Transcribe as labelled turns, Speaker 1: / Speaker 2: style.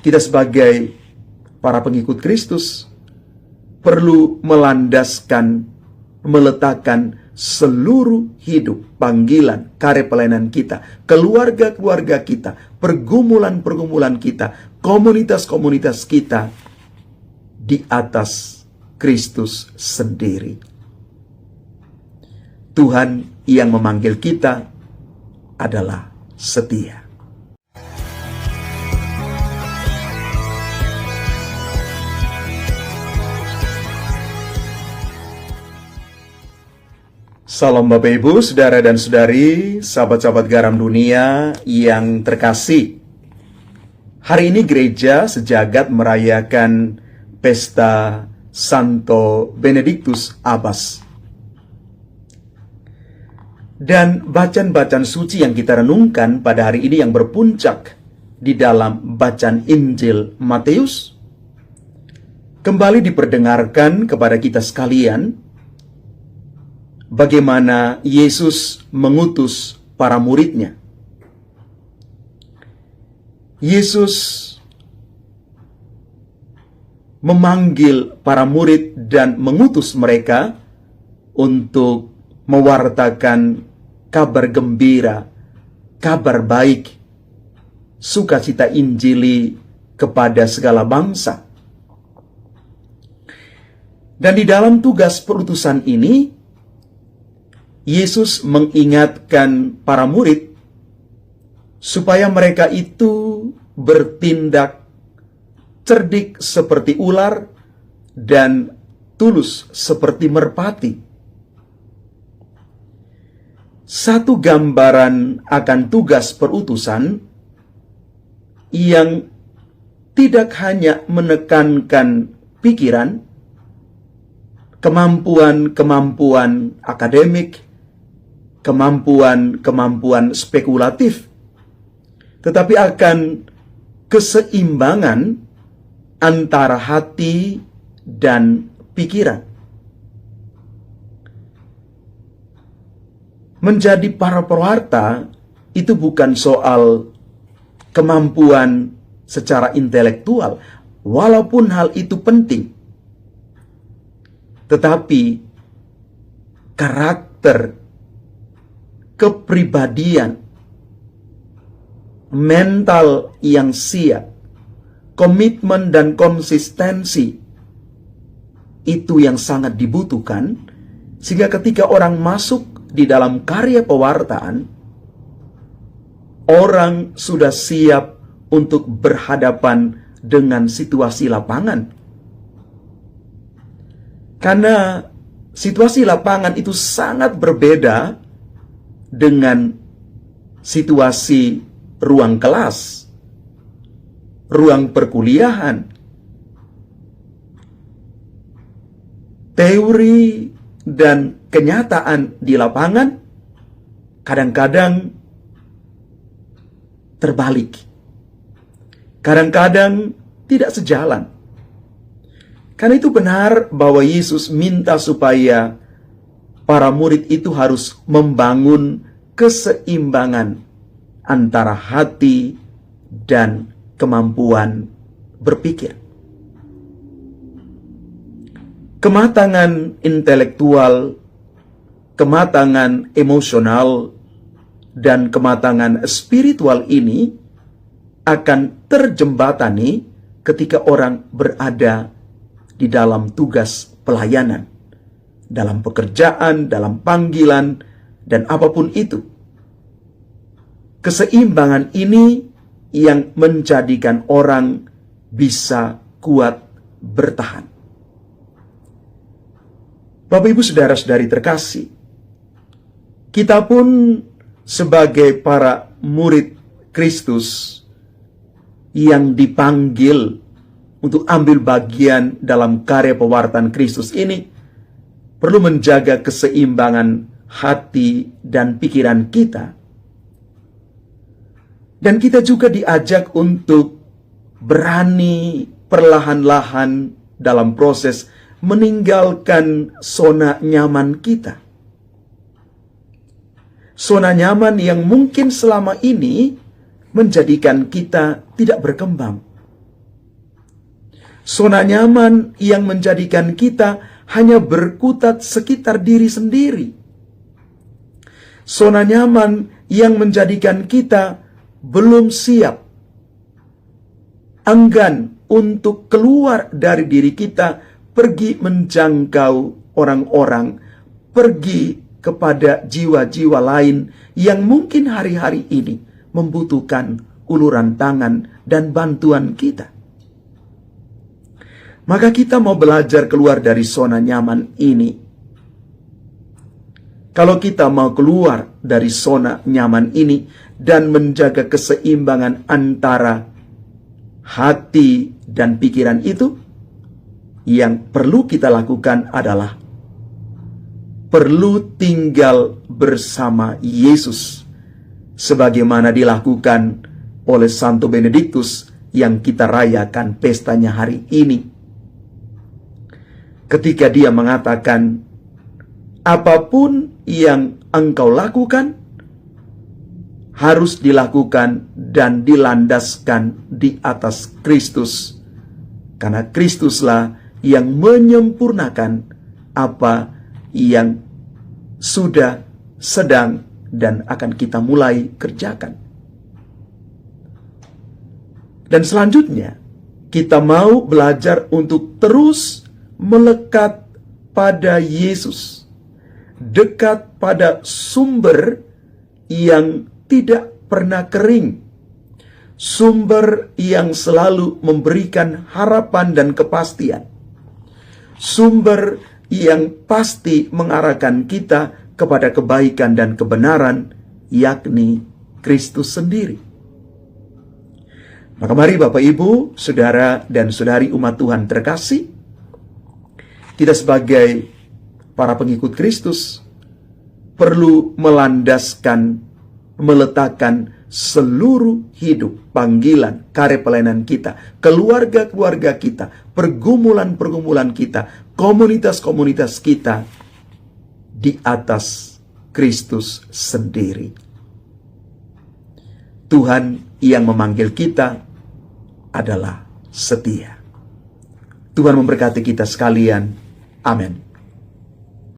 Speaker 1: Kita sebagai para pengikut Kristus perlu melandaskan, meletakkan seluruh hidup, panggilan, karya pelayanan kita, keluarga-keluarga kita, pergumulan-pergumulan kita, komunitas-komunitas kita di atas Kristus sendiri. Tuhan yang memanggil kita adalah setia. Salam Bapak Ibu, Saudara dan Saudari, sahabat-sahabat garam dunia yang terkasih. Hari ini gereja sejagat merayakan pesta Santo Benedictus Abbas. Dan bacaan-bacaan suci yang kita renungkan pada hari ini yang berpuncak di dalam bacaan Injil Matius kembali diperdengarkan kepada kita sekalian bagaimana Yesus mengutus para muridnya. Yesus memanggil para murid dan mengutus mereka untuk mewartakan kabar gembira, kabar baik, sukacita Injili kepada segala bangsa. Dan di dalam tugas perutusan ini, Yesus mengingatkan para murid supaya mereka itu bertindak cerdik seperti ular dan tulus seperti merpati. Satu gambaran akan tugas perutusan yang tidak hanya menekankan pikiran, kemampuan-kemampuan akademik, kemampuan-kemampuan spekulatif, tetapi akan keseimbangan antara hati dan pikiran. Menjadi para pewarta itu bukan soal kemampuan secara intelektual, walaupun hal itu penting. Tetapi karakter, kepribadian, mental yang siap, komitmen dan konsistensi itu yang sangat dibutuhkan, sehingga ketika orang masuk di dalam karya pewartaan, orang sudah siap untuk berhadapan dengan situasi lapangan. Karena situasi lapangan itu sangat berbeda dengan situasi ruang kelas, ruang perkuliahan. Teori dan kenyataan di lapangan kadang-kadang terbalik. Kadang-kadang tidak sejalan. Karena itu benar bahwa Yesus minta supaya para murid itu harus membangun keseimbangan antara hati dan kemampuan berpikir. Kematangan intelektual, kematangan emosional, dan kematangan spiritual ini akan terjembatani ketika orang berada di dalam tugas pelayanan, dalam pekerjaan, dalam panggilan, dan apapun itu. Keseimbangan ini yang menjadikan orang bisa kuat bertahan. Bapak Ibu Saudara-saudari terkasih, kita pun sebagai para murid Kristus yang dipanggil untuk ambil bagian dalam karya pewartaan Kristus ini, perlu menjaga keseimbangan hati dan pikiran kita. Dan kita juga diajak untuk berani perlahan-lahan dalam proses meninggalkan zona nyaman kita. Zona nyaman yang mungkin selama ini menjadikan kita tidak berkembang, Zona nyaman yang menjadikan kita hanya berkutat sekitar diri sendiri. Zona nyaman yang menjadikan kita belum siap, enggan untuk keluar dari diri kita, pergi menjangkau orang-orang, pergi kepada jiwa-jiwa lain yang mungkin hari-hari ini membutuhkan uluran tangan dan bantuan kita. Maka kita mau belajar keluar dari zona nyaman ini. Kalau kita mau keluar dari zona nyaman ini dan menjaga keseimbangan antara hati dan pikiran itu, yang perlu kita lakukan adalah perlu tinggal bersama Yesus, sebagaimana dilakukan oleh Santo Benediktus yang kita rayakan pestanya hari ini. Ketika dia mengatakan, apapun yang engkau lakukan harus dilakukan dan dilandaskan di atas Kristus, karena Kristuslah yang menyempurnakan apa yang sudah, sedang, dan akan kita mulai kerjakan. Dan selanjutnya, kita mau belajar untuk terus melekat pada Yesus, dekat pada sumber yang tidak pernah kering, sumber yang selalu memberikan harapan dan kepastian, sumber yang pasti mengarahkan kita kepada kebaikan dan kebenaran, yakni Kristus sendiri. Maka mari Bapak Ibu, Saudara dan Saudari umat Tuhan terkasih, kita sebagai para pengikut Kristus perlu melandaskan, meletakkan seluruh hidup, panggilan, karya pelayanan kita, keluarga-keluarga kita, pergumulan-pergumulan kita, komunitas-komunitas kita di atas Kristus sendiri. Tuhan yang memanggil kita adalah setia. Tuhan memberkati kita sekalian. Amin.